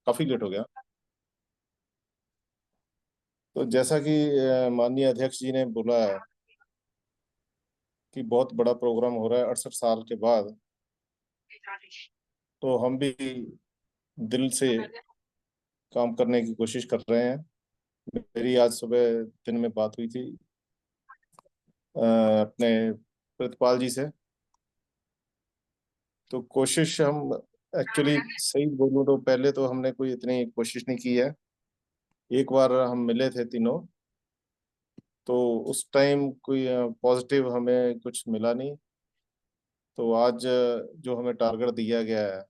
काफी लेट हो गया। तो जैसा कि माननीय अध्यक्ष जी ने बोला है कि बहुत बड़ा प्रोग्राम हो रहा है 68 साल के बाद, तो हम भी दिल से काम करने की कोशिश कर रहे हैं। मेरी आज सुबह दिन में बात हुई थी अपने प्रतिपाल जी से। तो कोशिश हम एक्चुअली, सही बोलूं तो पहले तो हमने कोई इतनी कोशिश नहीं की है। एक बार हम मिले थे तीनों, तो उस टाइम कोई पॉजिटिव हमें कुछ मिला नहीं। तो आज जो हमें टारगेट दिया गया है,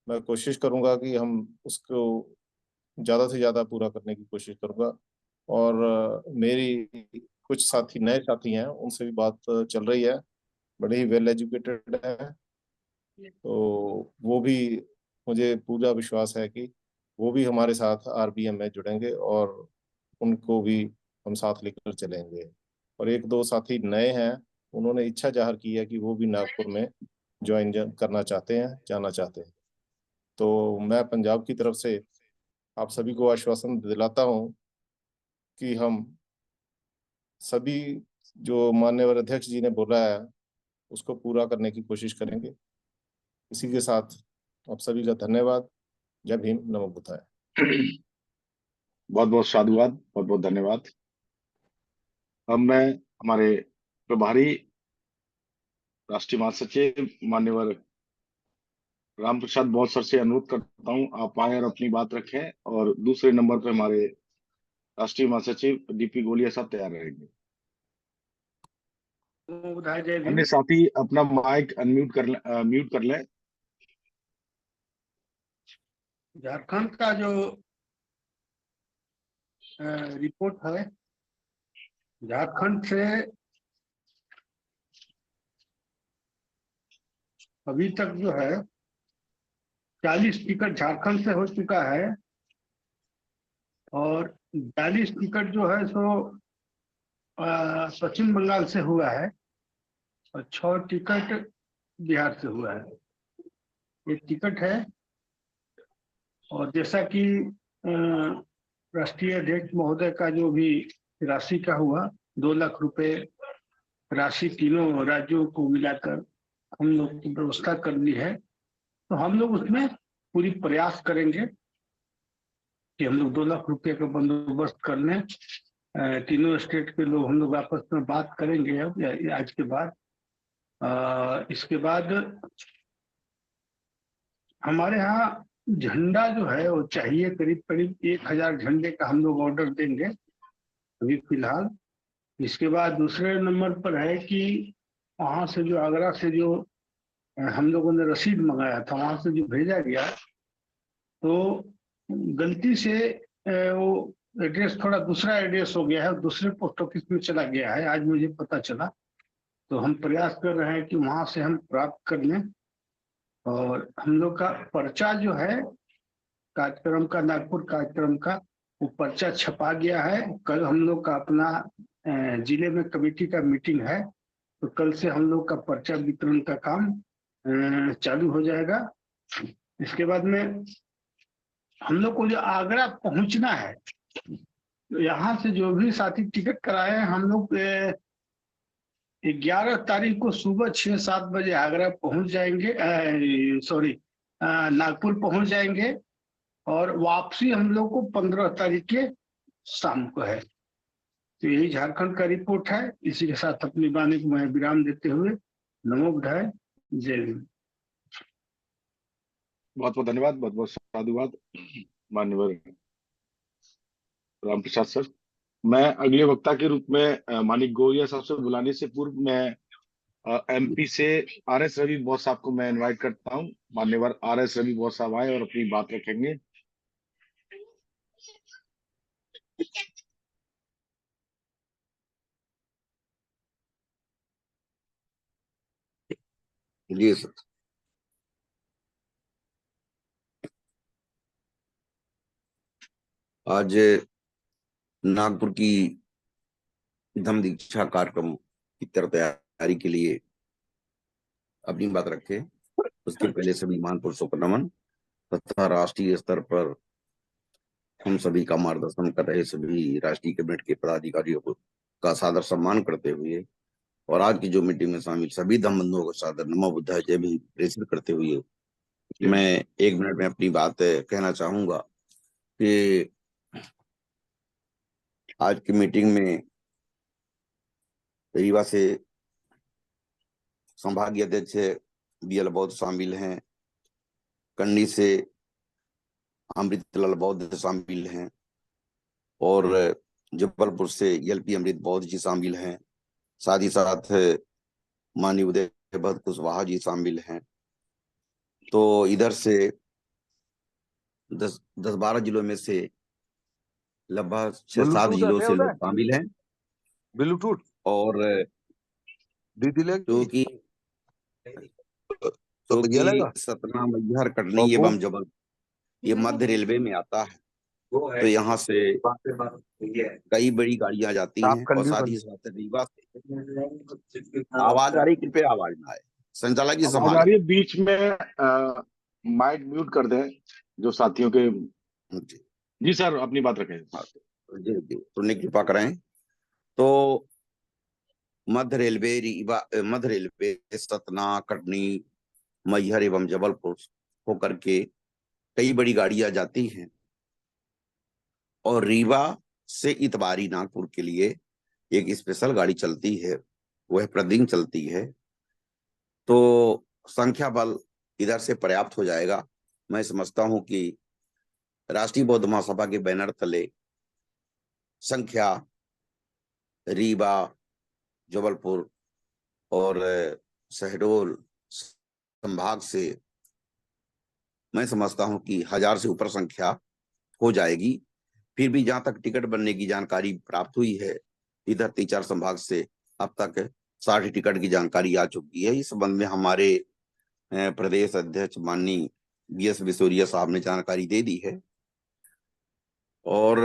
मैं कोशिश करूंगा कि हम उसको ज़्यादा से ज़्यादा पूरा करने की कोशिश करूंगा। और मेरी कुछ साथी, नए साथी हैं, उनसे भी बात चल रही है, बड़े ही वेल एजुकेटेड हैं। तो वो भी, मुझे पूरा विश्वास है कि वो भी हमारे साथ आरबीएम में जुड़ेंगे और उनको भी हम साथ लेकर चलेंगे। और एक दो साथी नए हैं, उन्होंने इच्छा जाहिर की है कि वो भी नागपुर में ज्वाइन करना चाहते हैं, जाना चाहते हैं। तो मैं पंजाब की तरफ से आप सभी को आश्वासन दिलाता हूं कि हम सभी जो माननीय अध्यक्ष जी ने बोला है उसको पूरा करने की कोशिश करेंगे। इसी के साथ आप सभी का धन्यवाद। जय भीम, नमो बुद्धाय। बहुत बहुत साधुवाद, बहुत बहुत धन्यवाद। अब मैं हमारे प्रभारी राष्ट्रीय महासचिव मान्यवर राम प्रसाद बहुत सर से अनुरोध करता हूं, आप आए और अपनी बात रखें। और दूसरे नंबर पर हमारे राष्ट्रीय महासचिव डीपी गोलिया साहब तैयार रहेंगे। जय भीम। अन्य साथी अपना माइक अनम्यूट कर लें, म्यूट कर लें। झारखंड का जो रिपोर्ट है, झारखंड से अभी तक जो है 40 टिकट झारखंड से हो चुका है और 42 टिकट जो है सो पश्चिम बंगाल से हुआ है और 6 टिकट बिहार से हुआ है। एक टिकट है और जैसा कि राष्ट्रीय अध्यक्ष महोदय का जो भी राशि का हुआ 2 लाख रुपए राशि तीनों राज्यों को मिलाकर हम लोग की व्यवस्था करनी है। तो हम लोग उसमें पूरी प्रयास करेंगे कि हम लोग 2 लाख रुपए का बंदोबस्त कर लें। तीनों स्टेट के लोग हम लोग आपस में बात करेंगे अब आज के बाद। इसके बाद हमारे यहाँ झंडा जो है वो चाहिए, करीब करीब 1000 झंडे का हम लोग ऑर्डर देंगे अभी फिलहाल। इसके बाद दूसरे नंबर पर है कि वहां से जो आगरा से जो हम लोगों ने रसीद मंगाया था, वहां से जो भेजा गया, तो गलती से वो एड्रेस थोड़ा दूसरा एड्रेस हो गया है, दूसरे पोस्ट ऑफिस में चला गया है, आज मुझे पता चला। तो हम प्रयास कर रहे हैं कि वहां से हम प्राप्त कर लें। और हम लोग का पर्चा जो है कार्यक्रम का, नागपुर कार्यक्रम का, वो पर्चा छपा गया है। कल हम लोग का अपना जिले में कमेटी का मीटिंग है, तो कल से हम लोग का पर्चा वितरण का काम चालू हो जाएगा। इसके बाद में हम लोग को जो आगरा पहुंचना है, तो यहाँ से जो भी साथी टिकट कराए हैं, हम लोग 11 तारीख को सुबह 6-7 बजे आगरा पहुंच जाएंगे, सॉरी नागपुर पहुंच जाएंगे और वापसी हम लोग को 15 तारीख के शाम को है। तो यही झारखंड का रिपोर्ट है। इसी के साथ अपनी वाणी को मैं विराम देते हुए नमो बुद्धाय, जय हिंद। बहुत बहुत धन्यवाद, बहुत बहुत साधुवाद मान्यवर राम प्रसाद सर। मैं अगले वक्ता के रूप में मानिक गोरिया साहब से बुलाने से पूर्व मैं एमपी से आरएस रवि बॉस साहब को मैं इनवाइट करता हूं। मान्यवर आरएस रवि बॉस साहब आए और अपनी बात रखेंगे। जी सर। आज नागपुर की धम्म दीक्षा कार्यक्रम की तरफ तैयारी के लिए अपनी बात रखे, उसके पहले सभी महान पुरुषों को नमन। तथा राष्ट्रीय स्तर पर हम सभी का मार्गदर्शन कर रहे सभी राष्ट्रीय कैबिनेट के पदाधिकारियों को का सादर सम्मान करते हुए और आज की जो मीटिंग में शामिल सभी धम्म बंधुओं को सादर नमो बुद्धाय जय भी प्रेषित करते हुए मैं 1 मिनट में अपनी बात कहना चाहूंगा कि आज की मीटिंग में रीवा से संभागीय अध्यक्ष BL बौद्ध शामिल हैं, कन्नी से अमृतलाल बौद्ध शामिल हैं और जबलपुर से LP अमृत बौद्ध जी शामिल हैं, साथ ही साथ माननीय उदय भद्द कुशवाहा जी शामिल हैं। तो इधर से 10-12 जिलों में से लगभग 6-7 जिलों से लोग शामिल हैं ब्लूटूथ और दीदी क्योंकि सतना, मैहर, कटनी एवं जबलपुर ये मध्य रेलवे में आता है, तो यहाँ से कई बड़ी गाड़ियां जाती हैं और साथ ही साथ रीवा से आवाज आ रही, कृपया आवाज ना आए, संचालक जी आवाज आ रही है, बीच में माइक म्यूट कर दें जो साथियों के। जी सर, अपनी बात रखें। जी सुनने की कृपा करें। तो मध्य रेलवे सतना, कटनी, मैहर एवं जबलपुर होकर के कई बड़ी गाड़ियां जाती हैं और रीवा से इतवारी नागपुर के लिए एक स्पेशल गाड़ी चलती है, वह प्रतिदिन चलती है। तो संख्या बल इधर से पर्याप्त हो जाएगा। मैं समझता हूं कि राष्ट्रीय बौद्ध महासभा के बैनर तले संख्या रीवा, जबलपुर और शहडोल संभाग से मैं समझता हूं कि 1000 से ऊपर संख्या हो जाएगी। फिर भी जहां तक टिकट बनने की जानकारी प्राप्त हुई है, इधर 3-4 संभाग से अब तक 60 टिकट की जानकारी आ चुकी है। इस संबंध में हमारे प्रदेश अध्यक्ष माननीय BS बिसोरिया साहब ने जानकारी दे दी है और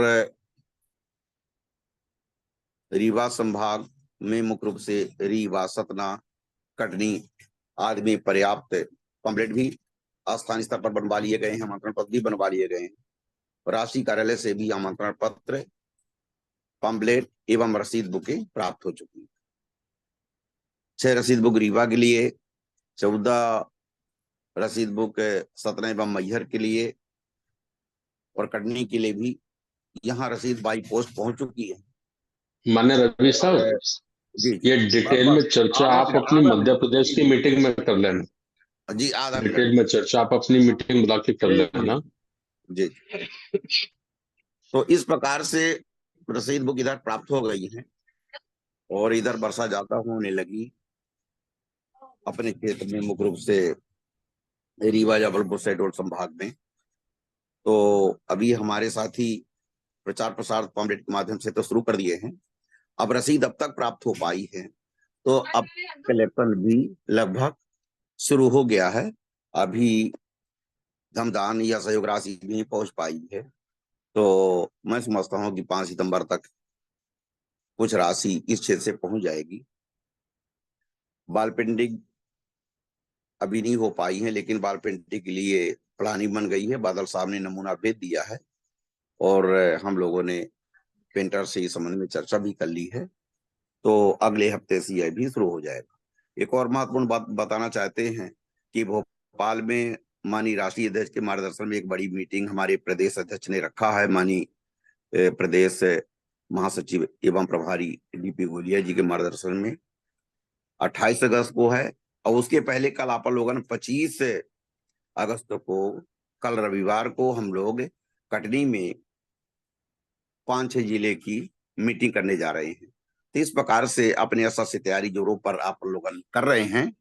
रीवा संभाग में मुख्य रूप से रीवा, सतना, कटनी आदि में पर्याप्त पम्पलेट भी स्थानीय स्तर पर बनवा लिए गए हैं, आमंत्रण पत्र भी बनवा लिए गए हैं। राष्ट्रीय कार्यालय से भी आमंत्रण पत्र, पम्पलेट एवं रसीद बुकें प्राप्त हो चुकी है। 6 रसीद बुक रीवा के लिए, 14 रसीद बुक सतना एवं मैहर के लिए और कटनी के लिए भी यहाँ रसीद बाई पोस्ट पहुंच चुकी है। माननीय रवि साहब, ये डिटेल में चर्चा आप अपनी मध्य प्रदेश की मीटिंग में कर लेना। जी, आधा डिटेल में चर्चा आप अपनी मीटिंग बुला के कर लेना जी। तो इस प्रकार से रसीद बुक इधर प्राप्त हो गई है और इधर वर्षा ज्यादा होने लगी अपने क्षेत्र में, मुख्य रूप से रीवा, जबलपुर, शहडोल संभाग में। तो अभी हमारे साथी प्रचार प्रसार पम्पलेट के माध्यम से तो शुरू कर दिए हैं, अब रसीद अब तक प्राप्त हो पाई है, तो अब कलेक्शन भी लगभग शुरू हो गया है। अभी धमदान या सहयोग राशि भी पहुंच पाई है, तो मैं समझता हूं कि 5 सितंबर तक कुछ राशि इस क्षेत्र से पहुंच जाएगी। बाल पेंटिंग अभी नहीं हो पाई है, लेकिन बाल पेंटिंग के लिए प्लानिंग बन गई है। बादल साहब ने नमूना भेज दिया है और हम लोगों ने पेंटर से इस संबंध में चर्चा भी कर ली है, तो अगले हफ्ते से यह भी शुरू हो जाएगा। एक और महत्वपूर्ण बात बताना चाहते हैं कि भोपाल में माननीय राष्ट्रीय अध्यक्ष के मार्गदर्शन में एक बड़ी मीटिंग हमारे प्रदेश अध्यक्ष ने रखा है। माननीय प्रदेश महासचिव एवं प्रभारी DP गोलिया जी के मार्गदर्शन में 28 अगस्त को है और उसके पहले कल आप लोगों 25 अगस्त को, कल रविवार को हम लोग कटनी में 5-6 जिले की मीटिंग करने जा रहे हैं। तो इस प्रकार से अपने असर से तैयारी जोरों पर आप लोग कर रहे हैं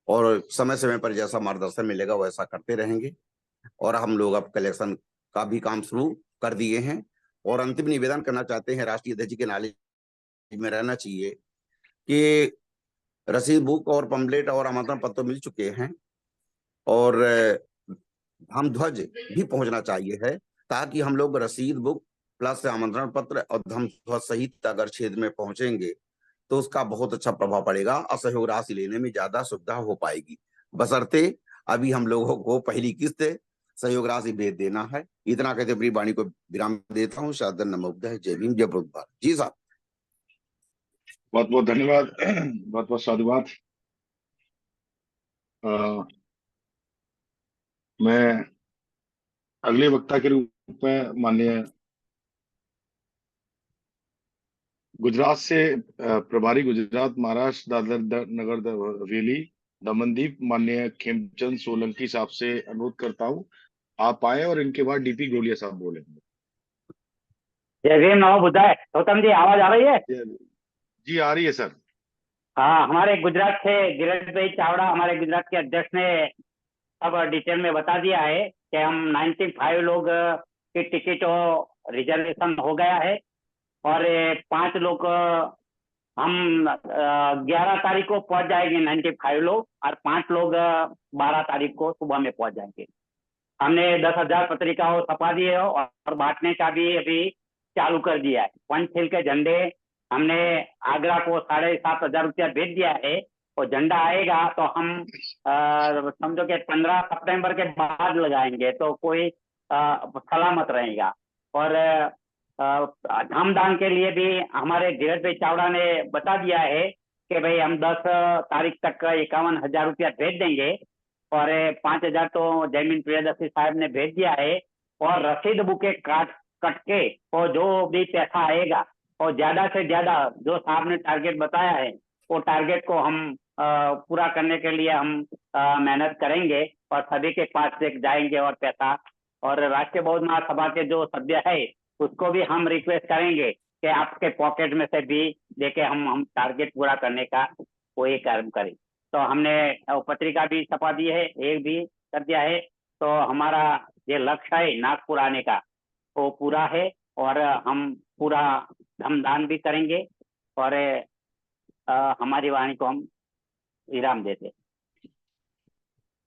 और समय समय पर जैसा मार्गदर्शन मिलेगा वैसा करते रहेंगे। और हम लोग अब कलेक्शन का भी काम शुरू कर दिए हैं और अंतिम निवेदन करना चाहते हैं, राष्ट्रीय अध्यक्ष के नाले में रहना चाहिए कि रसीद बुक और पम्पलेट और आमंत्रण पत्र मिल चुके हैं और धम ध्वज भी पहुंचना चाहिए है, ताकि हम लोग रसीद बुक प्लस आमंत्रण पत्र और धम ध्वज सहित अगर क्षेत्र में पहुंचेंगे तो उसका बहुत अच्छा प्रभाव पड़ेगा, असहयोग राशि लेने में ज्यादा सुविधा हो पाएगी। बशर्ते अभी हम लोगों को पहली किस्त सहयोग राशि भेज देना है। इतना कहते अपनी वाणी को विराम देता हूँ। सादर नमोबुद्धाय। जय भीम, जय भारत। जी साहब। बहुत बहुत धन्यवाद। बहुत बहुत साधुवाद। अ, मैं अगले वक्ता के रूप में माननीय गुजरात से प्रभारी गुजरात महाराष्ट्र दादर नगर हवेली दमनदीप माननीय खेमचंद सोलंकी साहब से अनुरोध करता हूँ आप आए और इनके बाद डीपी गोलिया साहब बोलेंगे। जय भीम, नमो बुद्धाय। गौतम जी, आवाज आ रही है? जी आ रही है सर। हाँ, हमारे गुजरात से गिरीश भाई चावड़ा, हमारे गुजरात के अध्यक्ष ने अब डिटेल में बता दिया है कि हम 95 लोग की टिकट और रिजर्वेशन हो गया है और 5 लोग हम 11 तारीख को पहुंच जाएंगे 95 लोग, और 5 लोग 12 तारीख को सुबह में पहुंच जाएंगे। हमने 10,000 पत्रिकाओं छपा दी है और बांटने का भी अभी चालू कर दिया है। पंचशील के झंडे हमने आगरा को 7,500 रुपया भेज दिया है और झंडा आएगा तो हम समझो कि 15 सितंबर के बाद लगाएंगे तो कोई सलामत रहेगा। और धामदान के लिए भी हमारे धीरज भाई चावड़ा ने बता दिया है कि भाई हम 10 तारीख तक 51,000 रुपया भेज देंगे और 5,000 तो जयमीन प्रियदर्शी साहब ने भेज दिया है और रसीद बुके कट के और जो भी पैसा आएगा और ज्यादा से ज्यादा जो साहब ने टारगेट बताया है वो टारगेट को हम पूरा करने के लिए हम मेहनत करेंगे और सभी के पास से जाएंगे और पैसा। और राष्ट्रीय बौद्ध महासभा के जो सभ्य है उसको भी हम रिक्वेस्ट करेंगे कि आपके पॉकेट में से भी देके हम टारगेट पूरा करने का कोई कार्य करें। तो हमने पत्रिका भी छपा दी है, एक भी कर दिया है। तो हमारा ये लक्ष्य है नागपुर आने का वो पूरा है और हम पूरा धमदान भी करेंगे और हमारी वाणी को हम विराम देते।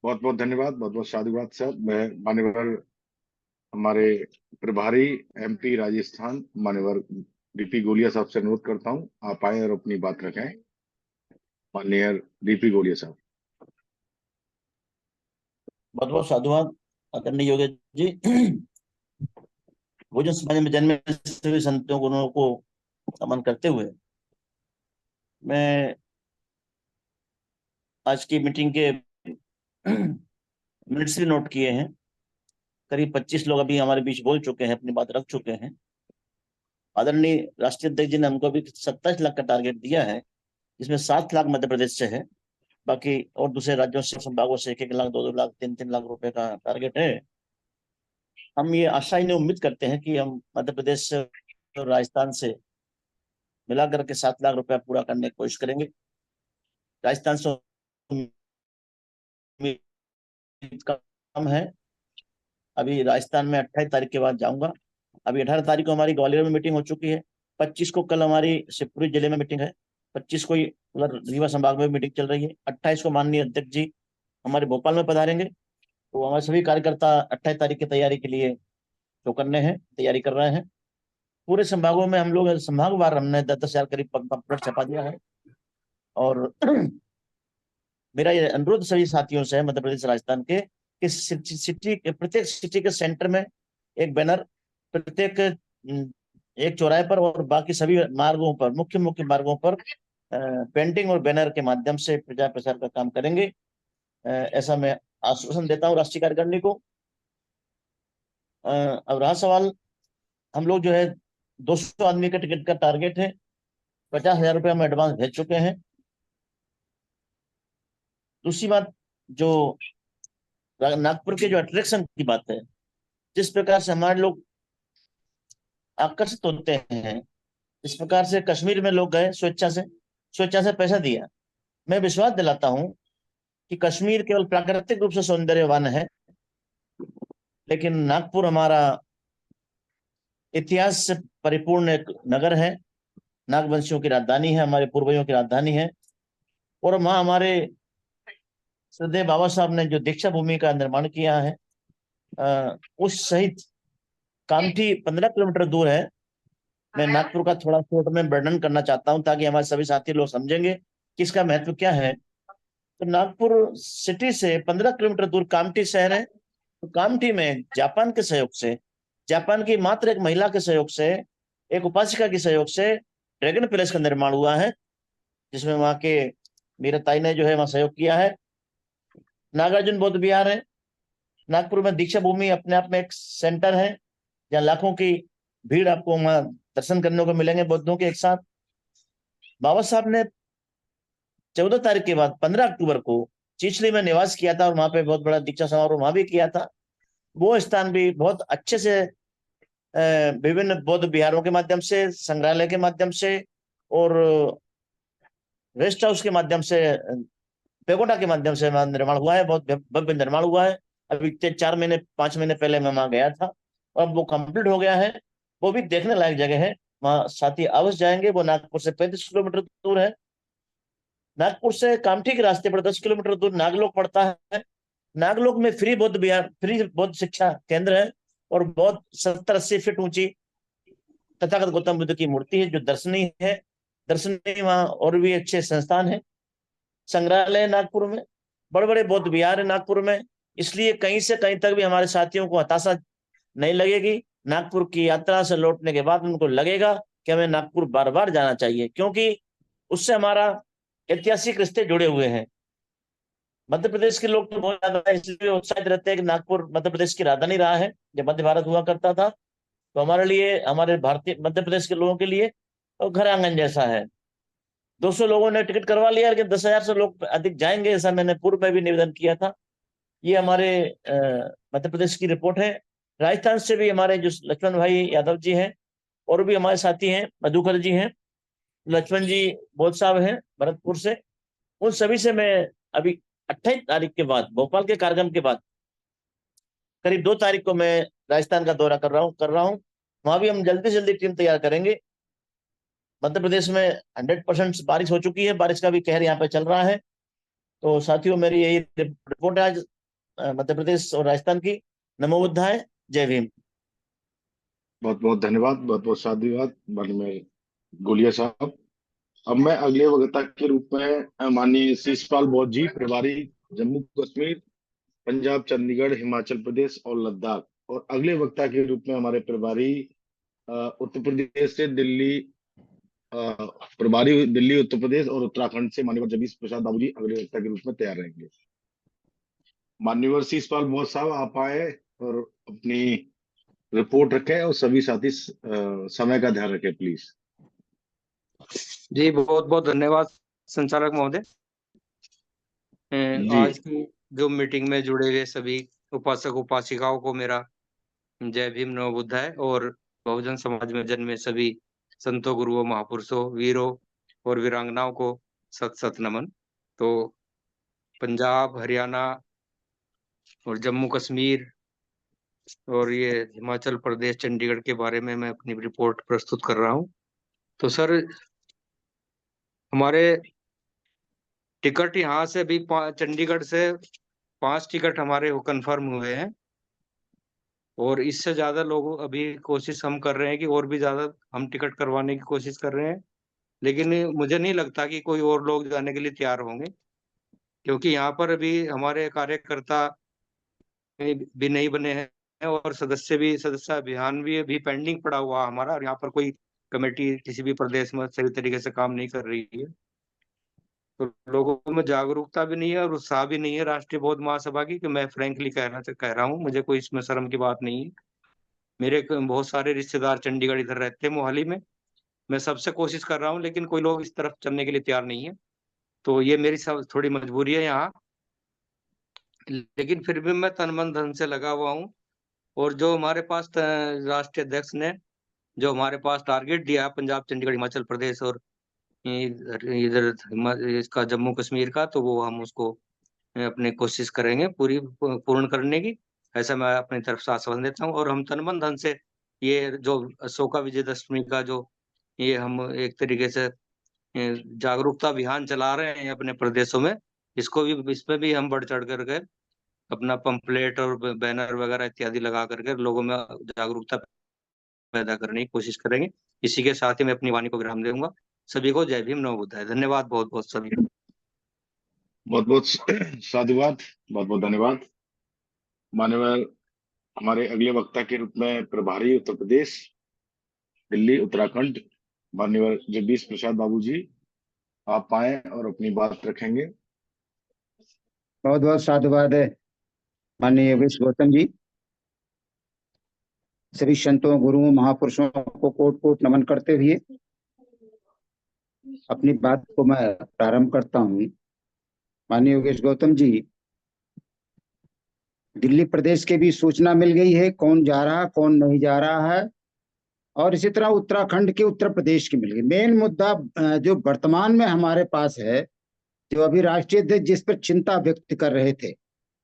बहुत बहुत धन्यवाद, बहुत बहुत साधुवाद सर। मैं मान्यवर हमारे प्रभारी एमपी राजस्थान मान्यवर डीपी गोलिया साहब से अनुरोध करता हूँ आप आए और अपनी बात रखें। माननीय डीपी गोलिया साहब। बहुत बहुत साधुवाद आदरणीय योगेश जी। भोजन समाज में जन्मे सभी संतों गुणों को नमन करते हुए मैं आज की मीटिंग के मिनट्स भी नोट किए हैं। करीब 25 लोग अभी हमारे बीच बोल चुके हैं, अपनी बात रख चुके हैं। आदरणीय राष्ट्रीय अध्यक्ष जी ने हमको अभी 27 लाख का टारगेट दिया है, जिसमें 7 लाख मध्य प्रदेश से है, बाकी और दूसरे राज्यों से संभागों से 1-1 लाख 2-2 लाख 3-3 लाख रुपए का टारगेट है। हम ये आशा ही उम्मीद करते हैं कि हम मध्य प्रदेश से और राजस्थान से मिलाकर के 7 लाख रुपया पूरा करने की कोशिश करेंगे। राजस्थान से कम है। अभी राजस्थान में 28 तारीख के बाद जाऊंगा। अभी 18 तारीख को हमारी ग्वालियर में मीटिंग हो चुकी है। 25 को कल हमारी शिवपुरी जिले में मीटिंग है। 25 को रीवा संभाग में मीटिंग चल रही है। 28 को माननीय अध्यक्ष जी हमारे भोपाल में पधारेंगे। तो हमारे सभी कार्यकर्ता 28 तारीख की तैयारी के लिए जो करने हैं तैयारी कर रहे हैं। पूरे संभागों में हम लोग संभागवार हमने 10,000 करीब पम्पलेट छपा दिया है। और मेरा ये अनुरोध सभी साथियों से है मध्य प्रदेश राजस्थान के कि प्रत्येक सिटी के सेंटर में एक बैनर, प्रत्येक एक चौराहे पर और बाकी सभी मार्गों पर, मुख्य मार्गों पर पेंटिंग और बैनर के माध्यम से प्रचार प्रसार का काम करेंगे। ऐसा मैं आश्वासन देता हूँ राष्ट्रीय कार्यकारिणी को। अब रहा सवाल, हम लोग जो है 200 आदमी का टिकट का टारगेट है। 50,000 रुपये हम एडवांस भेज चुके हैं। दूसरी बात, जो नागपुर के जो अट्रैक्शन की बात है, जिस प्रकार से हमारे लोग आकर्षित होते हैं, इस प्रकार से कश्मीर में लोग गए स्वेच्छा से पैसा दिया। मैं विश्वास दिलाता हूं कि कश्मीर केवल प्राकृतिक रूप से सौंदर्यवान है, लेकिन नागपुर हमारा इतिहास से परिपूर्ण एक नगर है। नागवंशियों की राजधानी है, हमारे पूर्वजों की राजधानी है। और वहां हमारे श्रद्धेय बाबा साहब ने जो दीक्षा भूमि का निर्माण किया है, उस सहित कामठी 15 किलोमीटर दूर है। मैं नागपुर का थोड़ा शॉर्ट में वर्णन करना चाहता हूं ताकि हमारे सभी साथी लोग समझेंगे कि इसका महत्व क्या है। तो नागपुर सिटी से 15 किलोमीटर दूर कामठी शहर है तो कामठी में जापान के सहयोग से, जापान की मात्र एक महिला के सहयोग से, एक उपासिका के सहयोग से ड्रैगन पैलेस का निर्माण हुआ है, जिसमें वहां के मेरा ताई ने जो है वहां सहयोग किया है। नागार्जुन बौद्ध विहार है नागपुर में, दीक्षा भूमि अपने आप में एक सेंटर है, जहाँ लाखों की भीड़ आपको वहां दर्शन करने को मिलेंगे बौद्धों के एक साथ। बाबा साहब ने 14 तारीख के बाद 15 अक्टूबर को चिचली में निवास किया था और वहां पे बहुत बड़ा दीक्षा समारोह वहां भी किया था। वो स्थान भी बहुत अच्छे से विभिन्न बौद्ध विहारों के माध्यम से, संग्रहालय के माध्यम से और रेस्ट हाउस के माध्यम से, पेगोडा के माध्यम से वहां निर्माण हुआ है, बहुत भव्य निर्माण हुआ है। अभी 4 महीने 5 महीने पहले मैं वहां गया था और अब वो कंप्लीट हो गया है। वो भी देखने लायक जगह है, वहां साथी अवश्य जाएंगे। वो नागपुर से 35 किलोमीटर दूर है। नागपुर से कामठी के रास्ते पर 10 किलोमीटर दूर नागलोक पड़ता है। नागलोक में फ्री बौद्ध विहार, फ्री बौद्ध शिक्षा केंद्र है और बहुत 70-80 फीट ऊंची तथागत गौतम बुद्ध की मूर्ति है जो दर्शनीय है। दर्शनीय वहां और भी अच्छे संस्थान है, संग्रहालय नागपुर में, बड़े बड़े बौद्ध विहार है नागपुर में। इसलिए कहीं से कहीं तक भी हमारे साथियों को हताशा नहीं लगेगी। नागपुर की यात्रा से लौटने के बाद उनको लगेगा कि हमें नागपुर बार बार जाना चाहिए, क्योंकि उससे हमारा ऐतिहासिक रिश्ते जुड़े हुए हैं। मध्य प्रदेश के लोग तो बहुत ज्यादा इसलिए उत्साहित रहते हैं कि नागपुर मध्य प्रदेश की राजधानी रहा है जब मध्य भारत हुआ करता था। तो हमारे लिए, हमारे भारतीय मध्य प्रदेश के लोगों के लिए तो घर आंगन जैसा है। 200 लोगों ने टिकट करवा लिया, लेकिन 10,000 से लोग अधिक जाएंगे, ऐसा मैंने पूर्व में भी निवेदन किया था। ये हमारे मध्य प्रदेश की रिपोर्ट है। राजस्थान से भी हमारे जो लक्ष्मण भाई यादव जी हैं और भी हमारे साथी हैं, मधुकर जी हैं, लक्ष्मण जी बोध साहब हैं भरतपुर से, उन सभी से मैं अभी 28 तारीख के बाद, भोपाल के कार्यक्रम के बाद करीब 2 तारीख को मैं राजस्थान का दौरा कर रहा हूँ। वहां भी हम जल्दी से जल्दी टीम तैयार करेंगे। मध्य प्रदेश में 100% बारिश हो चुकी है, बारिश का भी कहर यहाँ पे चल रहा है। तो साथियों, मेरी यही रिपोर्ट है आज मध्य प्रदेश और राजस्थान की। नमो बुद्धाय, जय भीम। बहुत बहुत धन्यवाद, बहुत बहुत साधुवाद माननीय गोलिया साहब। अब मैं अगले वक्ता के रूप में माननीय शिषपाल बौद्ध जी, प्रभारी जम्मू कश्मीर, पंजाब, चंडीगढ़, हिमाचल प्रदेश और लद्दाख, और अगले वक्ता के रूप में हमारे प्रभारी उत्तर प्रदेश से दिल्ली, प्रभारी दिल्ली, उत्तर प्रदेश और उत्तराखंड से माननीय जगदीश प्रसाद बाबू जी अगले वक्ता के रूप में तैयार रहेंगे। माननीय शिषपाल बौद्ध साहब आप आए और अपनी रिपोर्ट रखें और सभी साथी समय का ध्यान रखें प्लीज। जी बहुत बहुत धन्यवाद संचालक महोदय। आज की जो मीटिंग में जुड़े हुए सभी उपासक उपासिकाओं को मेरा जय भीम नमो बुद्धाय, और बहुजन समाज में जन्मे सभी संतों, गुरुओं, महापुरुषों, वीरों और वीरांगनाओं को सत सत नमन। तो पंजाब, हरियाणा और जम्मू कश्मीर और ये हिमाचल प्रदेश, चंडीगढ़ के बारे में मैं अपनी रिपोर्ट प्रस्तुत कर रहा हूँ। तो सर, हमारे टिकट यहाँ से भी चंडीगढ़ से 5 टिकट हमारे कंफर्म हुए हैं और इससे ज्यादा लोग अभी कोशिश हम कर रहे हैं कि और भी ज्यादा हम टिकट करवाने की कोशिश कर रहे हैं, लेकिन मुझे नहीं लगता कि कोई और लोग जाने के लिए तैयार होंगे, क्योंकि यहाँ पर अभी हमारे कार्यकर्ता भी नहीं बने हैं और सदस्य अभियान भी अभी पेंडिंग पड़ा हुआ हमारा, और यहाँ पर कोई कमेटी किसी भी प्रदेश में सही तरीके से काम नहीं कर रही है। तो लोगों में जागरूकता भी नहीं है और उत्साह भी नहीं है राष्ट्रीय बौद्ध महासभा की, कि मैं फ्रैंकली कह रहा हूँ, मुझे कोई इसमें शर्म की बात नहीं है। मेरे बहुत सारे रिश्तेदार चंडीगढ़ इधर रहते हैं, मोहाली में। मैं सबसे कोशिश कर रहा हूँ, लेकिन कोई लोग इस तरफ चलने के लिए तैयार नहीं है। तो ये मेरी थोड़ी मजबूरी है यहाँ, लेकिन फिर भी मैं तन मन धन से लगा हुआ हूँ। और जो हमारे पास राष्ट्रीय अध्यक्ष ने जो हमारे पास टारगेट दिया पंजाब, चंडीगढ़, हिमाचल प्रदेश और इधर इसका जम्मू कश्मीर का, तो वो हम उसको अपनी कोशिश करेंगे पूर्ण करने की, ऐसा मैं अपनी तरफ से आश्वासन देता हूँ। और हम तन मन धन से ये जो अशोका विजयदशमी का जो ये हम एक तरीके से जागरूकता अभियान चला रहे हैं अपने प्रदेशों में, इसमें भी हम बढ़ चढ़ करके अपना पंपलेट और बैनर वगैरह इत्यादि लगा करके लोगों में जागरूकता पैदा करने की कोशिश करेंगे। इसी के साथ ही मैं अपनी वाणी को विराम दूंगा। सभी को जय भीम, नमो बुद्धाय। धन्यवाद बहुत बहुत सभी। बहुत बहुत साधुवाद, बहुत बहुत धन्यवाद। मान्यवर हमारे अगले वक्ता के रूप में प्रभारी उत्तर प्रदेश, दिल्ली, उत्तराखंड, मान्यवर जगदीश प्रसाद बाबू जी, आप आए और अपनी बात रखेंगे। बहुत बहुत साधुवाद है माननीय योगेश गौतम जी। सभी संतों, गुरुओं, महापुरुषों को कोट कोट नमन करते हुए अपनी बात को मैं प्रारंभ करता हूँ। माननीय योगेश गौतम जी, दिल्ली प्रदेश के भी सूचना मिल गई है कौन जा रहा कौन नहीं जा रहा है, और इसी तरह उत्तराखंड के, उत्तर प्रदेश की मिल गई। मेन मुद्दा जो वर्तमान में हमारे पास है, जो अभी राष्ट्रीय अध्यक्ष जिस पर चिंता व्यक्त कर रहे थे,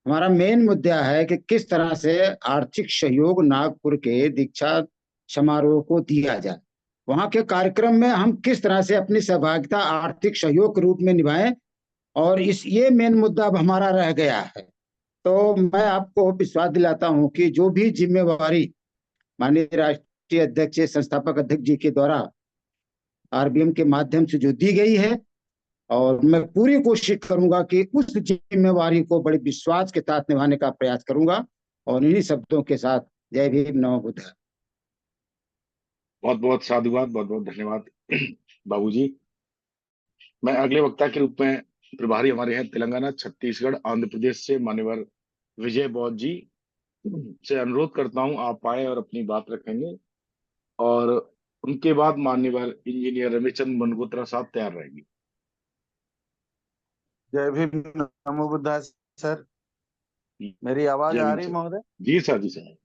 हमारा मेन मुद्दा है कि किस तरह से आर्थिक सहयोग नागपुर के दीक्षा समारोह को दिया जाए। वहां के कार्यक्रम में हम किस तरह से अपनी सहभागिता आर्थिक सहयोग के रूप में निभाएं, और ये मेन मुद्दा अब हमारा रह गया है। तो मैं आपको विश्वास दिलाता हूं कि जो भी जिम्मेवारी माननीय राष्ट्रीय अध्यक्ष, संस्थापक अध्यक्ष जी के द्वारा आरबीएम के माध्यम से जो दी गई है, और मैं पूरी कोशिश करूंगा कि उस जिम्मेवारी को बड़े विश्वास के साथ निभाने का प्रयास करूंगा। और इन्हीं शब्दों के साथ जय भीम, नमो बुद्ध। बहुत बहुत साधुवाद, बहुत बहुत धन्यवाद बाबूजी। मैं अगले वक्ता के रूप में प्रभारी हमारे हैं तेलंगाना, छत्तीसगढ़, आंध्र प्रदेश से मान्यवर विजय बौद्ध जी से अनुरोध करता हूं आप आए और अपनी बात रखेंगे, और उनके बाद मान्यवर इंजीनियर रविचंद्र मनगोत्रा साहब तैयार रहेंगे। जय भीम, नमो बुद्धाय। सर, मेरी आवाज आ रही महोदय? जी सर, जी सर।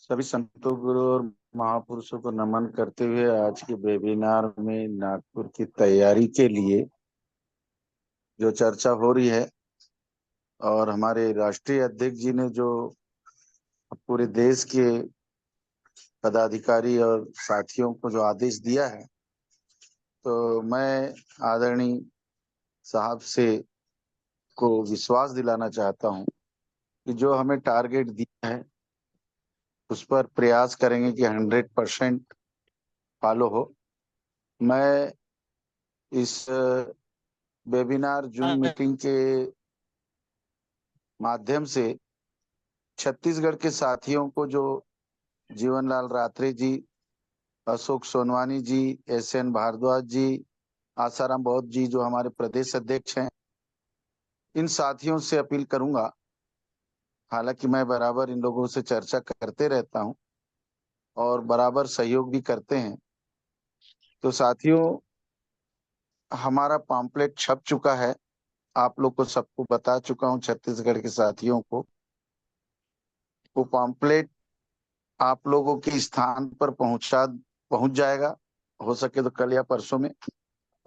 सभी संतों, गुरु और महापुरुषों को नमन करते हुए आज के वेबिनार में नागपुर की तैयारी के लिए जो चर्चा हो रही है, और हमारे राष्ट्रीय अध्यक्ष जी ने जो पूरे देश के पदाधिकारी और साथियों को जो आदेश दिया है, तो मैं आदरणीय साहब से को विश्वास दिलाना चाहता हूं कि जो हमें टारगेट दिया है उस पर प्रयास करेंगे कि 100% फॉलो हो। मैं इस वेबिनार जूम मीटिंग के माध्यम से छत्तीसगढ़ के साथियों को, जो जीवनलाल रात्रे जी, अशोक सोनवानी जी, एसएन भारद्वाज जी, आसाराम बौद्ध जी, जो हमारे प्रदेश अध्यक्ष हैं, इन साथियों से अपील करूंगा। हालांकि मैं बराबर इन लोगों से चर्चा करते रहता हूं और बराबर सहयोग भी करते हैं। तो साथियों, हमारा पॉम्पलेट छप चुका है, आप लोग को सबको बता चुका हूं, छत्तीसगढ़ के साथियों को। वो पॉम्पलेट आप लोगों के स्थान पर पहुंच जाएगा, हो सके तो कल या परसों में।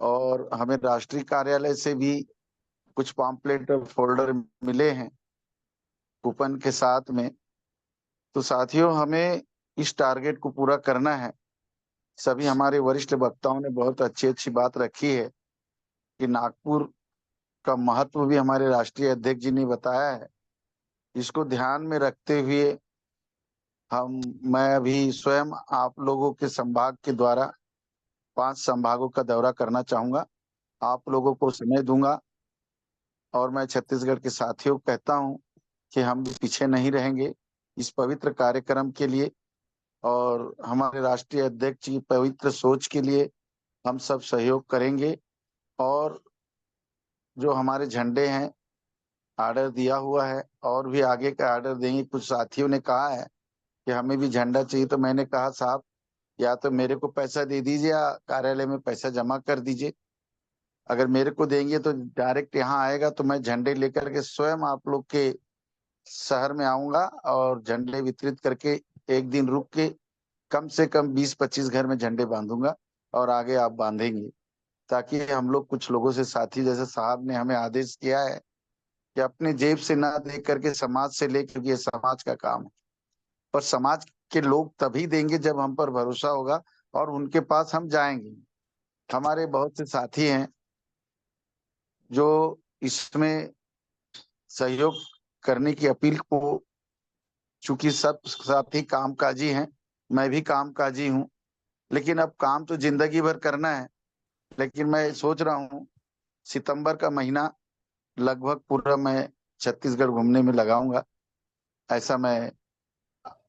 और हमें राष्ट्रीय कार्यालय से भी कुछ पॉम्पलेट और फोल्डर मिले हैं कूपन के साथ में। तो साथियों, हमें इस टारगेट को पूरा करना है। सभी हमारे वरिष्ठ वक्ताओं ने बहुत अच्छी अच्छी बात रखी है कि नागपुर का महत्व भी हमारे राष्ट्रीय अध्यक्ष जी ने बताया है। इसको ध्यान में रखते हुए मैं अभी स्वयं आप लोगों के संभाग के द्वारा 5 संभागों का दौरा करना चाहूंगा। आप लोगों को समय दूंगा, और मैं छत्तीसगढ़ के साथियों को कहता हूं कि हम भी पीछे नहीं रहेंगे इस पवित्र कार्यक्रम के लिए, और हमारे राष्ट्रीय अध्यक्ष की पवित्र सोच के लिए हम सब सहयोग करेंगे। और जो हमारे झंडे हैं, आर्डर दिया हुआ है, और भी आगे का आर्डर देंगे। कुछ साथियों ने कहा है कि हमें भी झंडा चाहिए, तो मैंने कहा साहब, या तो मेरे को पैसा दे दीजिए या कार्यालय में पैसा जमा कर दीजिए। अगर मेरे को देंगे तो डायरेक्ट यहाँ आएगा, तो मैं झंडे लेकर के स्वयं आप लोग के शहर में आऊंगा और झंडे वितरित करके एक दिन रुक के कम से कम 20-25 घर में झंडे बांधूंगा, और आगे आप बांधेंगे, ताकि हम लोग कुछ लोगों से, साथी जैसे साहब ने हमें आदेश किया है कि अपने जेब से ना दे करके समाज से ले, क्योंकि ये समाज का काम है। पर समाज के लोग तभी देंगे जब हम पर भरोसा होगा और उनके पास हम जाएंगे। हमारे बहुत से साथी हैं जो इसमें सहयोग करने की अपील को, चूंकि सब साथी कामकाजी हैं, मैं भी कामकाजी हूं, लेकिन अब काम तो जिंदगी भर करना है। लेकिन मैं सोच रहा हूं सितंबर का महीना लगभग पूरा मैं छत्तीसगढ़ घूमने में लगाऊंगा, ऐसा मैं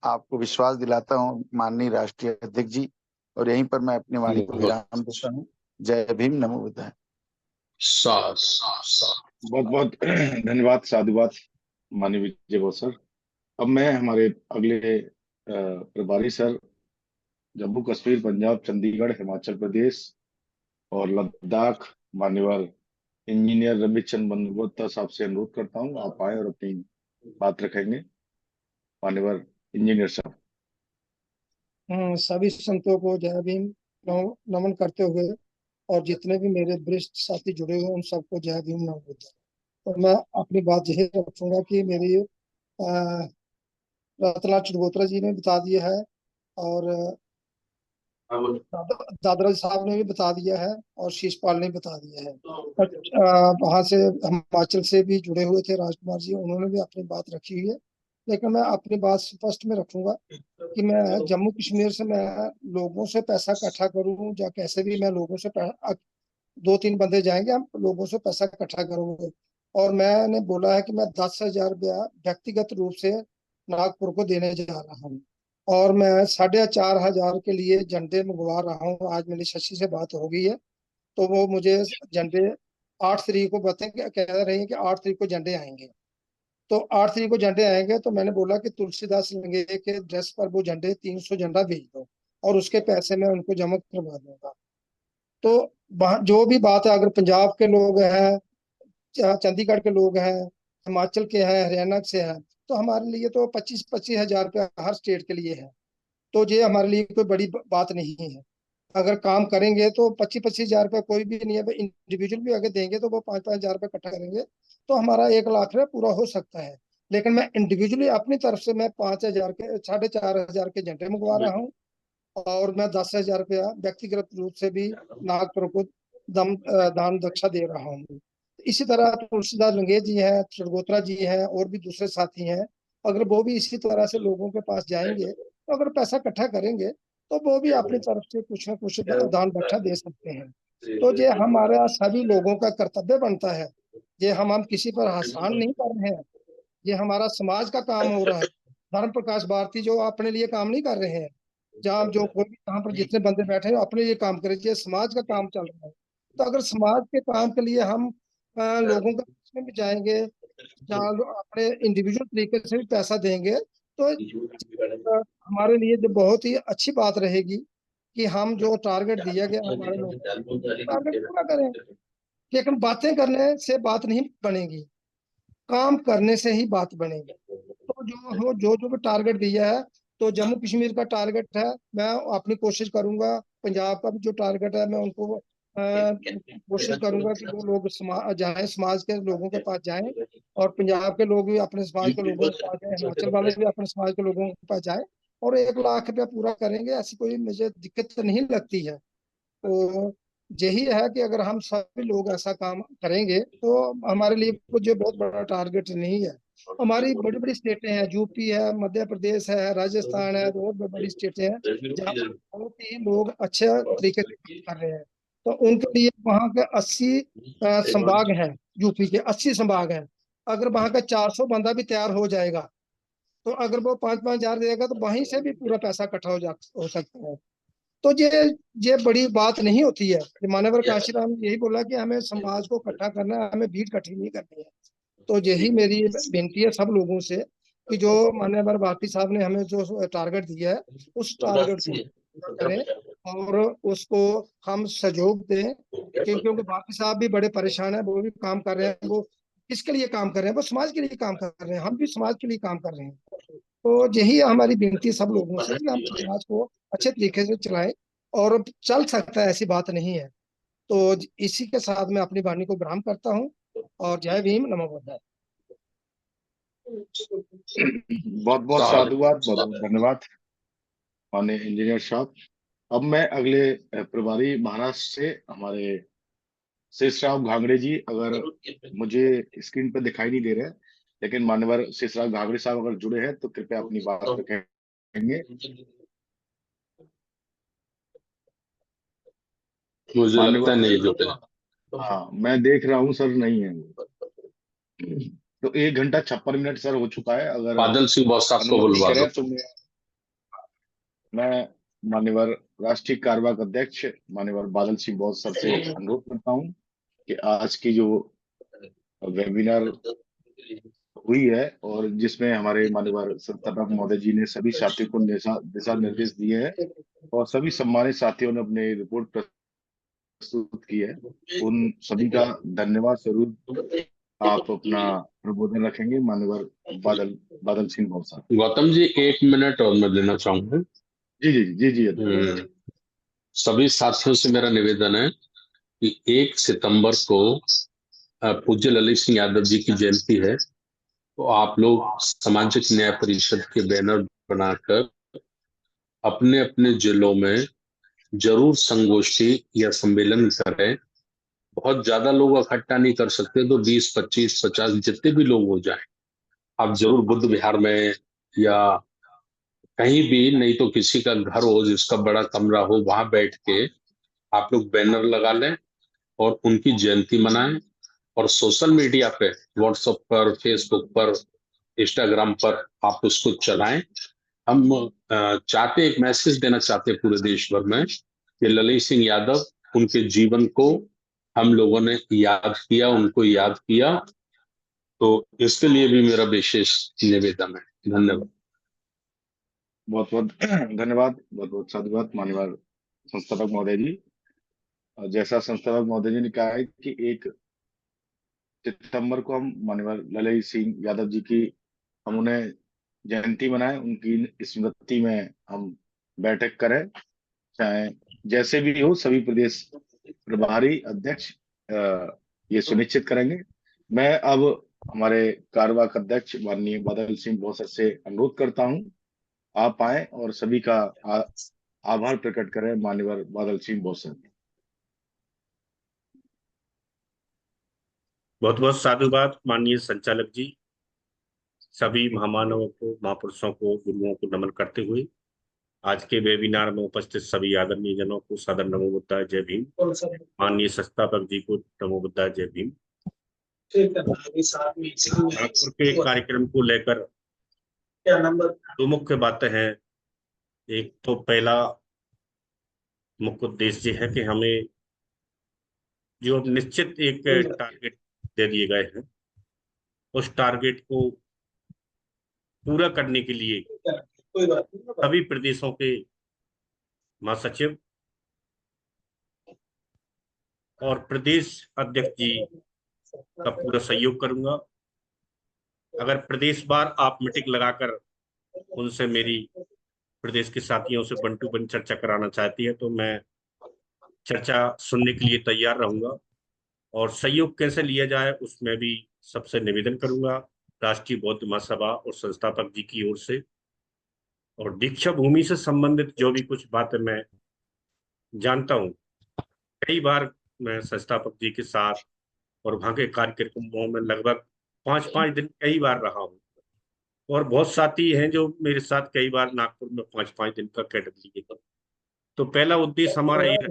आपको विश्वास दिलाता हूँ माननीय राष्ट्रीय अध्यक्ष जी, और यहीं पर मैं अपनी वाणी को विराम देता हूँ। जय भीम, नमो बुद्धाय। बहुत बहुत धन्यवाद, साधुवाद माननीय विजय बोस सर। अब मैं हमारे अगले प्रभारी सर जम्मू कश्मीर, पंजाब, चंडीगढ़, हिमाचल प्रदेश और लद्दाख मान्यवर इंजीनियर रविचंद बंदोपाध्याय साहब से अनुरोध करता हूँ आप आए और अपनी बात रखेंगे। मान्यवर इंजीनियर साहब। सभी संतों को जय भीम नमन करते हुए, और जितने भी मेरे वरिष्ठ साथी जुड़े हुए उन सबको जय भीम नमो बुद्धाय। और मैं अपनी बात यही रखूंगा कि मेरी रतनलाल चिड़गोत्रा जी ने बता दिया है, और दादरा साहब ने भी बता दिया है, और शीशपाल ने बता दिया है। वहां से हिमाचल से भी जुड़े हुए थे राजकुमार जी, उन्होंने भी अपनी बात रखी हुई है। लेकिन मैं अपनी बात स्पष्ट में रखूंगा कि मैं जम्मू कश्मीर से मैं लोगों से पैसा इकट्ठा करूं, या कैसे भी मैं लोगों से 2-3 बंदे जाएंगे, हम लोगों से पैसा इकट्ठा करेंगे। और मैंने बोला है कि मैं 10,000 रुपया व्यक्तिगत रूप से नागपुर को देने जा रहा हूँ, और मैं 4,500 के लिए झंडे मंगवा रहा हूँ। आज मेरी शशि से बात हो गई है, तो वो मुझे झंडे 8 तारीख को कह रहे हैं कि 8 तारीख को झंडे आएंगे। तो 8 तारीख को झंडे आएंगे, तो मैंने बोला कि तुलसीदास लंगे के ड्रेस पर वो झंडे 300 झंडा भेज दो, और उसके पैसे मैं उनको जमा करवा दूंगा। तो जो भी बात है, अगर पंजाब के लोग हैं, चंडीगढ़ के लोग हैं, हिमाचल के हैं, हरियाणा से हैं, तो हमारे लिए तो 25-25 हजार रुपया हर स्टेट के लिए है। तो ये हमारे लिए कोई बड़ी बात नहीं है। अगर काम करेंगे तो 25-25 हजार रुपया कोई भी नहीं है। इंडिविजुअल भी अगर देंगे तो वो 5-5 हजार रुपया इकट्ठा करेंगे तो हमारा 1 लाख रुपया पूरा हो सकता है। लेकिन मैं इंडिविजुअली अपनी तरफ से मैं 5,000 के 4,500 के झंडे मंगवा रहा हूँ, और मैं 10,000 रुपया व्यक्तिगत रूप से भी नागपुर को दान दक्षा दे रहा हूँ। इसी तरह तुलसीदास लंगेश जी हैं, चिड़गोत्रा जी हैं, और भी दूसरे साथी हैं। अगर वो भी इसी तरह से लोगों के पास जाएंगे, तो अगर पैसा इकट्ठा करेंगे, तो वो भी अपनी तरफ से कुछ न कुछ दान दक्षा दे सकते हैं। तो ये हमारा सभी लोगों का कर्तव्य बनता है। ये हम किसी पर आसान नहीं कर रहे हैं, ये हमारा समाज का काम हो रहा है। धर्म प्रकाश भारती जो अपने लिए काम नहीं कर रहे हैं, जहाँ जो कोई भी यहाँ पर जितने बंदे बैठे हैं अपने लिए काम करे, ये समाज का काम चल रहा है। तो अगर समाज के काम के लिए हम लोगों के बीच में भी जाएंगे, जहाँ अपने इंडिविजुअल तरीके से भी पैसा देंगे, तो हमारे लिए जो बहुत ही अच्छी बात रहेगी कि हम जो टारगेट दिया गया हमारे लोगों को टारगेट पूरा करें। लेकिन बातें करने से बात नहीं बनेगी, काम करने से ही बात बनेगी। तो जो भी टारगेट दिया है, तो जम्मू कश्मीर का टारगेट है, मैं अपनी कोशिश करूंगा। पंजाब का भी जो टारगेट है, मैं उनको कोशिश करूंगा कि वो लोग जाएं, समाज के लोगों के पास जाएं, और पंजाब के लोग भी अपने समाज के लोगों के पास जाएं, हिमाचल वाले भी अपने समाज के लोगों के पास जाएं, और 1 लाख रुपया पूरा करेंगे। ऐसी कोई मुझे दिक्कत तो नहीं लगती है। तो यही है कि अगर हम सभी लोग ऐसा काम करेंगे तो हमारे लिए कुछ जो बहुत बड़ा टारगेट नहीं है। हमारी बड़ी बड़ी स्टेटें हैं, यूपी है, मध्य प्रदेश है, राजस्थान है, तो और बड़ी स्टेटें हैं जहाँ पर बहुत ही लोग अच्छे तरीके से काम कर रहे हैं। तो उनके लिए वहाँ के 80 संभाग हैं, यूपी के 80 संभाग हैं। अगर वहाँ का 400 बंदा भी तैयार हो जाएगा, तो अगर वो 5-5 हजार देगा, तो वहीं से भी पूरा पैसा इकट्ठा हो सकता है। तो ये बड़ी बात नहीं होती है। मानवर काशीराम यही बोला कि हमें समाज को इकट्ठा करना है, हमें भीड़ इकट्ठी नहीं करनी है। तो यही मेरी विनती है सब लोगों से कि जो मानवर भारती साहब ने हमें जो टारगेट दिया है, उस टारगेट को पूरा करें और उसको हम सहयोग दें। क्योंकि भारती साहब भी बड़े परेशान है, वो भी काम कर रहे हैं। वो किसके लिए काम कर रहे हैं? वो समाज के लिए काम कर रहे हैं, हम भी समाज के लिए काम कर रहे हैं। तो यही हमारी विनती सब लोगों से कि हम समाज को अच्छे तरीके से चलाएं, और चल सकता है, ऐसी बात नहीं है। तो इसी के साथ मैं अपनी वाणी को विराम करता हूँ, और जय भीम, नमो बुद्धाय। बहुत बहुत साधुवाद, बहुत बहुत धन्यवाद माननीय इंजीनियर साहब। अब मैं अगले प्रभारी महाराष्ट्र से हमारे शेषराव घांगड़े जी, अगर मुझे स्क्रीन पर दिखाई नहीं दे रहे हैं, लेकिन मान्यवर शेषराव घांगड़े साहब अगर जुड़े हैं तो कृपया अपनी बात रखेंगे। मुझे लगता है नहीं जुटे। हाँ, मैं देख रहा हूँ सर, नहीं है। तो 1 घंटा 56 मिनट सर हो चुका है। अगर बादल सिंह बहुत साहब को अनुमति बुलवा करें दो। तो मैं मान्यवर राष्ट्रीय कार्यवाहक अध्यक्ष मान्यवर बादल सिंह बहुत सर से अनुरोध करता हूं कि आज की जो वेबिनार हुई है और जिसमें हमारे मान्यवर संस्थापक महोदय जी ने सभी साथियों को दिशा निर्देश दिए हैं और सभी सम्मानित साथियों ने अपने रिपोर्ट प्रस्तुत की है, उन सभी का धन्यवाद स्वरूप आप अपना प्रबोधन रखेंगे मान्यवर बादल सिंह बहुत साहब। गौतम जी 1 मिनट और मैं देना चाहूंगा। जी जी जी जी जी। सभी साथियों से मेरा निवेदन है कि 1 सितंबर को पूज्य ललित सिंह यादव जी की जयंती है, तो आप लोग सामाजिक न्याय परिषद के बैनर बनाकर अपने अपने जिलों में जरूर संगोष्ठी या सम्मेलन करें। बहुत ज्यादा लोग इकट्ठा नहीं कर सकते तो 20, 25, 50 जितने भी लोग हो जाएं, आप जरूर बुद्ध विहार में या कहीं भी, नहीं तो किसी का घर हो जिसका बड़ा कमरा हो, वहां बैठ के आप लोग बैनर लगा लें और उनकी जयंती मनाएं। और सोशल मीडिया पे, व्हाट्सएप पर, फेसबुक पर, इंस्टाग्राम पर आप उसको चलाएं। हम चाहते, एक मैसेज देना चाहते पूरे देश भर में कि ललित सिंह यादव, उनके जीवन को हम लोगों ने याद किया, उनको याद किया, तो इसके लिए भी मेरा विशेष निवेदन है। धन्यवाद। बहुत बहुत धन्यवाद, बहुत बहुत साधुवाद मान्यवर संस्थापक महोदय जी। जैसा संस्थापक महोदय जी ने कहा है कि 1 सितंबर को हम मान्यवर ललित सिंह यादव जी की हम उन्हें जयंती मनाएं, उनकी स्मृति में हम बैठक करें, चाहे जैसे भी हो। सभी प्रदेश प्रभारी अध्यक्ष ये सुनिश्चित करेंगे। मैं अब हमारे कार्यवाहक अध्यक्ष माननीय बादल सिंह भौसर से अनुरोध करता हूं, आप आए और सभी का आभार प्रकट करें। मान्यवर बादल सिंह भौसर। बहुत बहुत साधुवाद माननीय संचालक जी। सभी महामानवों को, महापुरुषों को, गुरुओं को नमन करते हुए आज के वेबिनार में उपस्थित सभी आदरणीय जनों को सदर नमो बुद्धाय जय भीम। माननीय संस्थापक जी को नमो बुद्धाय जय भीम। नागपुर के कार्यक्रम को लेकर 2 मुख्य बातें हैं। एक तो पहला मुख्य उद्देश्य है कि हमें जो निश्चित एक टारगेट दे दिए गए हैं, उस टारगेट को पूरा करने के लिए सभी प्रदेशों के महासचिव और प्रदेश अध्यक्ष जी का पूरा सहयोग करूंगा। अगर प्रदेश बार आप मीटिंग लगाकर उनसे मेरी प्रदेश के साथियों से 1 to 1 चर्चा कराना चाहती है तो मैं चर्चा सुनने के लिए तैयार रहूंगा। और सहयोग कैसे लिया जाए उसमें भी सबसे निवेदन करूंगा राष्ट्रीय बौद्ध महासभा और संस्थापक जी की ओर से। और दीक्षा भूमि से संबंधित जो भी कुछ बातें मैं जानता हूं, कई बार मैं संस्थापक जी के साथ और वहां के कार्यक्रमों में लगभग 5-5 दिन कई बार रहा हूं, और बहुत साथी हैं जो मेरे साथ कई बार नागपुर में 5-5 दिन का कैडर लिए। तो पहला उद्देश्य हमारा ये है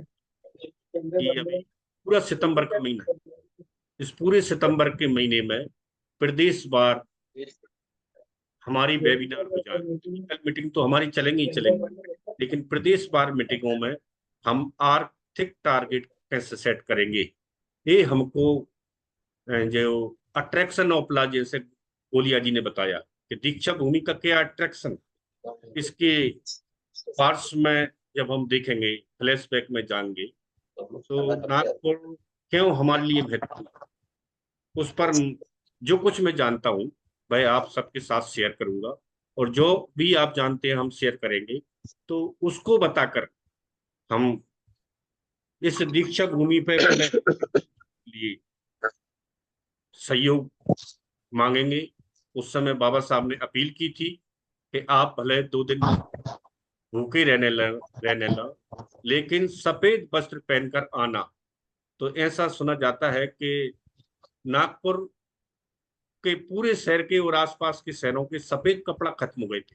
कि अभी पूरा सितंबर का महीना, इस पूरे सितंबर के महीने में प्रदेश बार हमारी वेबिनार हो जाए। मीटिंग तो हमारी चलेंगी ही चलेंगी, लेकिन प्रदेश बार मीटिंगों में हम आर्थिक टारगेट कैसे सेट करेंगे, ये हमको जो अट्रैक्शन ऑफ लॉ, जैसे गोलिया जी ने बताया कि दीक्षा भूमि का क्या अट्रैक्शन, इसके पार्ट्स में जब हम देखेंगे, फ्लैशबैक में जाएंगे, तो नागपुर क्यों हमारे लिए बेहतर, उस पर जो कुछ मैं जानता हूं वह आप सबके साथ शेयर करूंगा। और जो भी आप जानते हैं हम शेयर करेंगे, तो उसको बताकर हम इस दीक्षा भूमि पे लिए सहयोग मांगेंगे। उस समय बाबा साहब ने अपील की थी कि आप भले 2 दिन भूखे रहने ला, लेकिन सफेद वस्त्र पहनकर आना। तो ऐसा सुना जाता है कि नागपुर के पूरे शहर के और आसपास के शहरों के सफेद कपड़ा खत्म हो गए थे।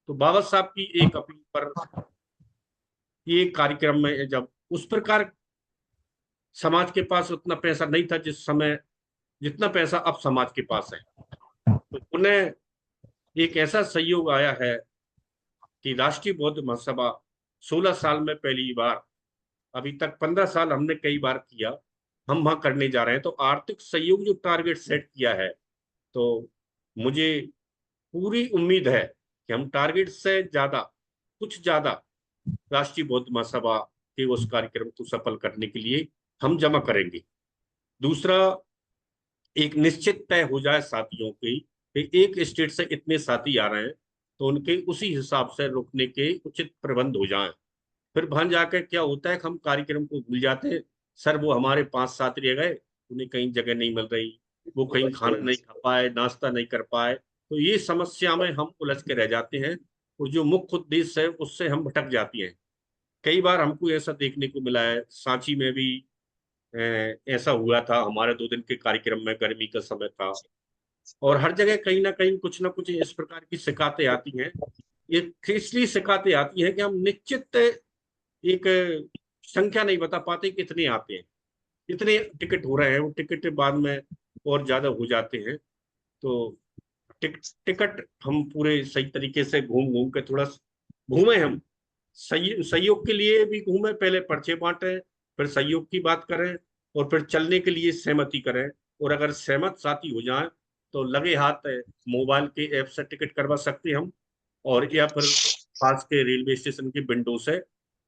तो बाबा साहब की एक अपील पर ये कार्यक्रम में, जब उस प्रकार समाज के पास उतना पैसा नहीं था जिस समय जितना पैसा अब समाज के पास है। तो उन्हें एक ऐसा सहयोग आया है कि राष्ट्रीय बौद्ध महासभा 16 साल में पहली बार, अभी तक 15 साल हमने कई बार किया, हम वहां करने जा रहे हैं। तो आर्थिक सहयोग जो टारगेट सेट किया है, तो मुझे पूरी उम्मीद है कि हम टारगेट से ज्यादा, कुछ ज्यादा राष्ट्रीय बौद्ध महासभा के उस कार्यक्रम को सफल करने के लिए हम जमा करेंगे। दूसरा, एक निश्चित तय हो जाए साथियों की कि एक स्टेट से इतने साथी आ रहे हैं, तो उनके उसी हिसाब से रुकने के उचित प्रबंध हो जाएं। फिर वहां जाकर क्या होता है कि हम कार्यक्रम को भूल जाते हैं। सर, वो हमारे 5 साथी रह गए, उन्हें कहीं जगह नहीं मिल रही, वो कहीं खाना नहीं खा पाए, नाश्ता नहीं कर पाए, तो ये समस्या में हम उलझ के रह जाते हैं और जो मुख्य उद्देश्य है उससे हम भटक जाती हैं। कई बार हमको ऐसा देखने को मिला है, सांची में भी ऐसा हुआ था। हमारे 2 दिन के कार्यक्रम में गर्मी का समय था और हर जगह कहीं ना कुछ इस प्रकार की शिकायतें आती हैं। ये इसलिए शिकायतें आती हैं कि हम निश्चित एक संख्या नहीं बता पाते कितने आते हैं, कितने टिकट हो रहे हैं। वो टिकट बाद में और ज्यादा हो जाते हैं। तो टिकट हम पूरे सही तरीके से घूम घूम के थोड़ा घूमे, हम सहयोग के लिए भी घूमे, पहले पर्चे बांटे, फिर सहयोग की बात करें और फिर चलने के लिए सहमति करें। और अगर सहमत साथी हो जाए तो लगे हाथ मोबाइल के ऐप से टिकट करवा सकते हैं हम, और या फिर पास के रेलवे स्टेशन की विंडो से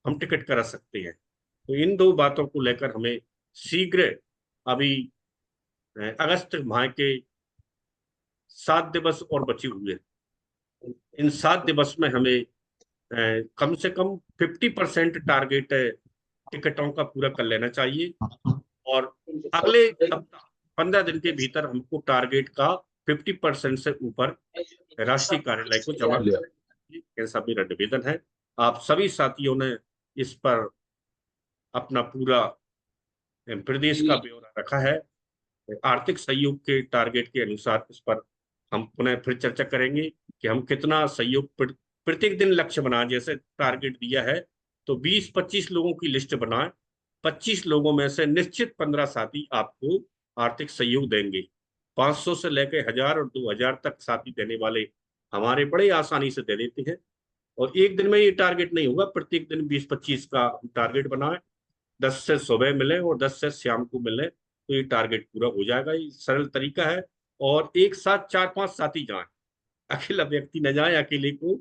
हम टिकट करा सकते हैं। तो इन 2 बातों को लेकर हमें शीघ्र, अभी अगस्त माह के 7 दिवस और बचे हुए हैं। इन 7 दिवस में हमें कम से कम 50% टारगेट टिकटों का पूरा कर लेना चाहिए। और अगले सप्ताह 15 दिन के भीतर हमको टारगेट का 50% से ऊपर राष्ट्रीय कार्यालय को जमा करना, ऐसा मेरा निवेदन है। आप सभी साथियों ने इस पर अपना पूरा प्रदेश का ब्यौरा रखा है। आर्थिक सहयोग के टारगेट के अनुसार इस पर हम पुनः फिर चर्चा करेंगे कि हम कितना सहयोग प्रत्येक दिन लक्ष्य बनाए। जैसे टारगेट दिया है तो 20-25 लोगों की लिस्ट बनाए, 25 लोगों में से निश्चित 15 साथी आपको आर्थिक सहयोग देंगे। 500 से लेकर 1000 और 2000 तक साथी देने वाले हमारे बड़े आसानी से दे देते हैं। और एक दिन में ये टारगेट नहीं होगा, प्रत्येक दिन 20-25 का टारगेट बनाए, 10 से सुबह मिले और 10 से शाम को मिले, तो ये टारगेट पूरा हो जाएगा। ये सरल तरीका है। और एक साथ 4-5 साथी जाएं, अकेला व्यक्ति न जाए, अकेले को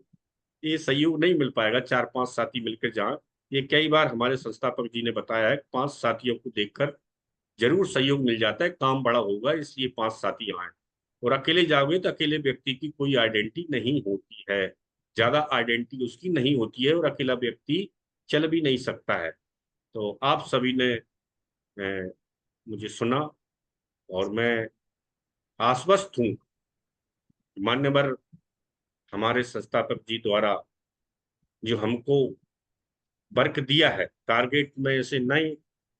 ये सहयोग नहीं मिल पाएगा। 4-5 साथी मिलकर जाएं। ये कई बार हमारे संस्थापक जी ने बताया है, 5 साथियों को देखकर जरूर सहयोग मिल जाता है, काम बड़ा होगा, इसलिए 5 साथी आए। और अकेले जाओगे तो अकेले व्यक्ति की कोई आइडेंटिटी नहीं होती है, ज्यादा आइडेंटिटी उसकी नहीं होती है, और अकेला व्यक्ति चल भी नहीं सकता है। तो आप सभी ने मुझे सुना और मैं आश्वस्त हूँ, मान्यवर हमारे संस्थापक जी द्वारा जो हमको वर्क दिया है, टारगेट में इसे नहीं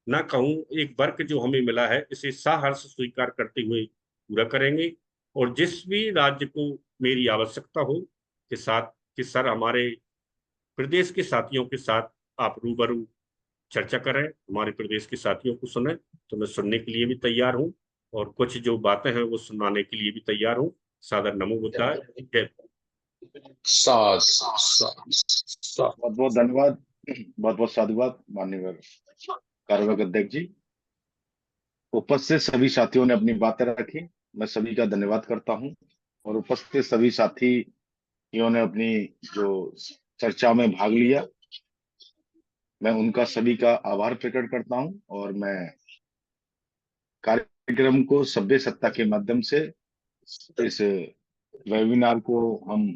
ना कहूँ, एक वर्क जो हमें मिला है, इसे साहर्ष स्वीकार करते हुए पूरा करेंगे। और जिस भी राज्य को मेरी आवश्यकता हो कि सर हमारे प्रदेश के साथियों के साथ आप रूबरू चर्चा करें, हमारे प्रदेश के साथियों को सुने, तो मैं सुनने के लिए भी तैयार हूँ और कुछ जो बातें हैं वो सुनाने के लिए भी तैयार हूँ। सादर नमो बुद्धाय। जय। बहुत बहुत धन्यवाद, बहुत बहुत साधुवाद माननीय कार्यवाहक अध्यक्ष जी। उपस्थित सभी साथियों ने अपनी बातें रखी, मैं सभी का धन्यवाद करता हूं। और उपस्थित सभी साथियों ने अपनी जो चर्चा में भाग लिया, मैं उनका सभी का आभार प्रकट करता हूं। और मैं कार्यक्रम को सभ्य सत्ता के माध्यम से, इस वेबिनार को हम